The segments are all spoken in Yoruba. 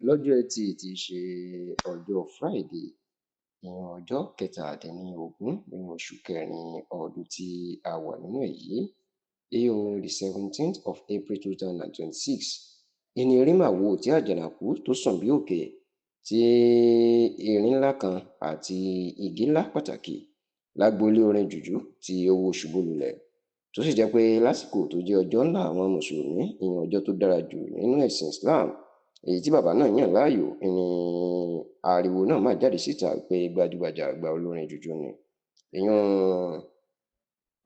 lọ́jọ́ Ẹtì tí í ṣe ọjọ́ Friday, ìyẹn ọjọ́ kẹtàdínlógún nínú oṣù kẹrin ọdún tí a wà nínú ẹ̀ yìí, the 17th of April 2026, ìní erímàwo tí àjànàkú tó sùn bí òkè, tí erin ńlá kan àti igi ńlá pàtàkì lágboolé orin jùjú tí ó wó ṣubú lulẹ̀, tó sì jẹ́ pé lásìkò tó jẹ́ ọjọ́ ńlá àwọn mùsùlùmí, ìyẹn ọjọ́ tó dára jù nínú ẹ̀sìn Islam, èyí tí bàbá náà yàn láàyò, ni ariwo náà máa jáde síta pé gbajúgbajà àgbà olórin jùjú ni ìyẹn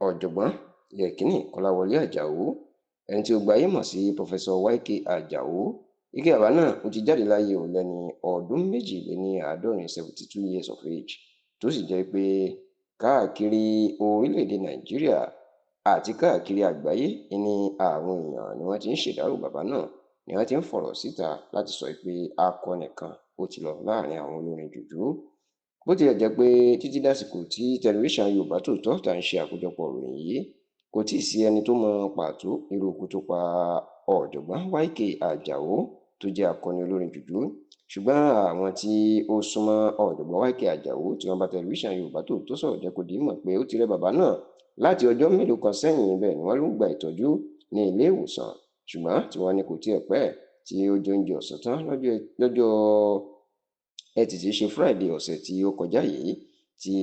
ọ̀jọ̀gbọ́n Yẹkínì Kọ́láwọlé Àjàó, ẹni tí gbogbo ayé mọ̀ sí Professor YK Àjàó. Ike bàbá náà ó ti jáde láyé ò lẹ́ni ọdún 72 72 years of age, tó sì jẹ́ pé káàkiri orílẹ̀-èdè Nàìjíríà àti káàkiri àgbáyé ni àwọn èèyàn ni wọ́n ti ń ṣèdárò bàbá náà, ni wọ́n ti ń fọ̀rọ̀ síta láti sọ pé akọni kan ó ti lọ láàrin àwọn olórin jùjú. Bó tilẹ̀ jẹ́ pé títí dásìkò tí tẹlifíṣàn Yorùbá Tòótọ́ tá ń ṣe àkójọpọ̀ ìròyìn yìí, kò tíì sí ẹni tó mọ pàtó irú ikú tó pa ọ̀jọ̀gbọ́n YK Àjàó tó jẹ́ akọni olórin jùjú, ṣùgbọ́n àwọn tí ó súnmọ́ ọ̀jọ̀gbọ́n YK Àjàó tí wọ́n bá tẹlifíṣàn Yorùbá Tòótọ́ sọ̀rọ̀ jẹ́ kó di mọ̀ pé ó ti rẹ bàbá náà láti ọjọ́ mélòó kan sẹ́yìn, bẹ́ẹ̀ ni wọ́n ló ń gba ìtọ́jú ní ilé ìwòsàn, ṣùgbọ́n tí wọ́n ní kò tiẹ̀ pẹ́ tí ó jẹ oúnjẹ ọ̀sán tán lọ́jọ́ Ẹtì tí í ṣe Friday ọ̀sẹ̀ tí ó kọjá yìí, tí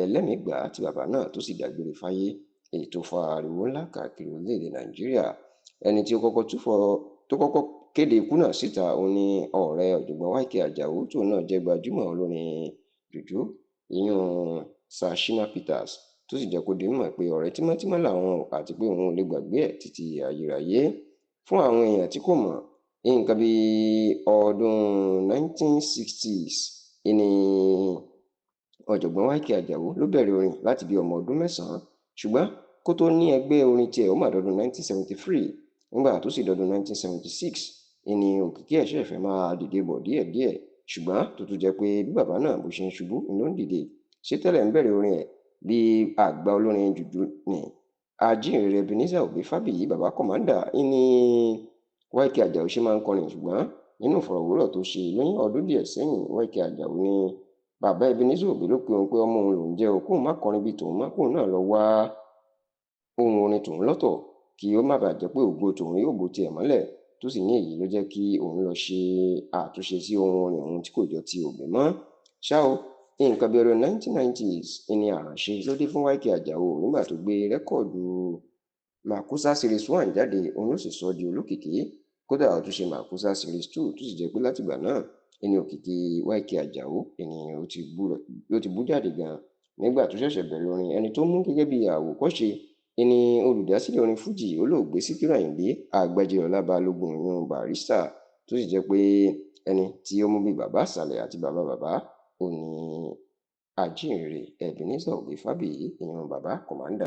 ẹlẹ́mìí gbà tí bàbá náà tó sì dágbére fáyé, èyí tó fa ariwo ńlá káàkiri orílẹ̀-èdè Nàìjíríà. Ẹni tí ó kọ́kọ́ kéde ikú náà síta, òun ni ọ̀rẹ́ ọ̀jọ̀gbọ́n YK Àjàó tóun náà jẹ́ gbajúmọ̀ olórin jùjú, ìyẹn Sir Shina Peters, tó sì jẹ́ kó di mímọ̀ pé ọ̀rẹ́ tímọ́tímọ́ làwọn àti pé òun ò lè gbàgbé ẹ̀ títí ayérayé. Fún àwọn èèyàn tí kò mọ̀, nǹkan bí ọdún 1960s ni ọ̀jọ̀gbọ́n YK Àjàó ló bẹ̀rẹ̀ orin láti bí ọmọ ọdún 9, ṣùgbọ́n kó tó ní ẹgbẹ́ orin tiẹ̀ ó mà dọdún 1973, nígbà tó sì dọdún 1976 ni òkìkí ẹ̀ ṣẹ̀fẹ̀ máa dìde bọ̀ díẹ̀díẹ̀, ṣùgbọ́n tó tún jẹ́ pé bí bàbá náà bó ṣe ń ṣubú ló ń dìde. Ṣé tẹ́lẹ̀ ń bẹ̀rẹ̀ orin ẹ̀ bí àgbà olórin jùjú ni Ajíhìnrere Ebenezer Obey Fábíyì, bàbá kọ̀mándà, ní YK Àjàó ṣe máa ń kọrin, ṣùgbọ́n nínú ìfọ̀rọ̀wérọ̀ tó ṣe lẹ́yìn ọdún díẹ̀ sẹ́yìn, YK Àjàó ní bàbá Ebenezer Obey ló pe òun pé ọmọ òun lòún jẹ́ kóun má kọrin bíi tòun mọ́, kóun náà lọ wá ohun orin tòun lọ́tọ̀ kí ó má bàa jẹ́ pé ògo tòun yóò bo tiẹ̀ mọ́lẹ̀, tó sì ní èyí ló jẹ́ kí òun lọ ṣe àtúnṣe sí ohun orin òun tí kò jọ ti Obey mọ́. Ṣá o, nǹkan bí ọdún 1990s ni àránṣe ló dé fún YK Àjàó nígbà tó gbé rẹ́kọ̀dù Makusa Series 1 jáde, òun ló sì sọ di olókìkí. Kódà ó tún ṣe Makusa Series 2, tó sì jẹ́ pé látìgbà náà ní òkìkí YK Àjàó ènìyàn ó ti bú jáde gan. Nígbà tó ṣẹ̀ṣẹ̀ bẹ̀rẹ̀ orin, ẹni tó mú gẹ́gẹ́ bí àwòkọ́ṣe ni olùdásílẹ̀ orin Fújì olóògbé Síkírù Àyìndé Àgbájọlá Balógun, ìyẹn Barrister, tó sì jẹ́ pé ẹni tí ó mú bí bàbá àsàlẹ̀ àti bàbá bàbá ó ní Ajíhìnrere Ebenezer Obey Fábíyì, ìyẹn bàbá kọ̀mándà.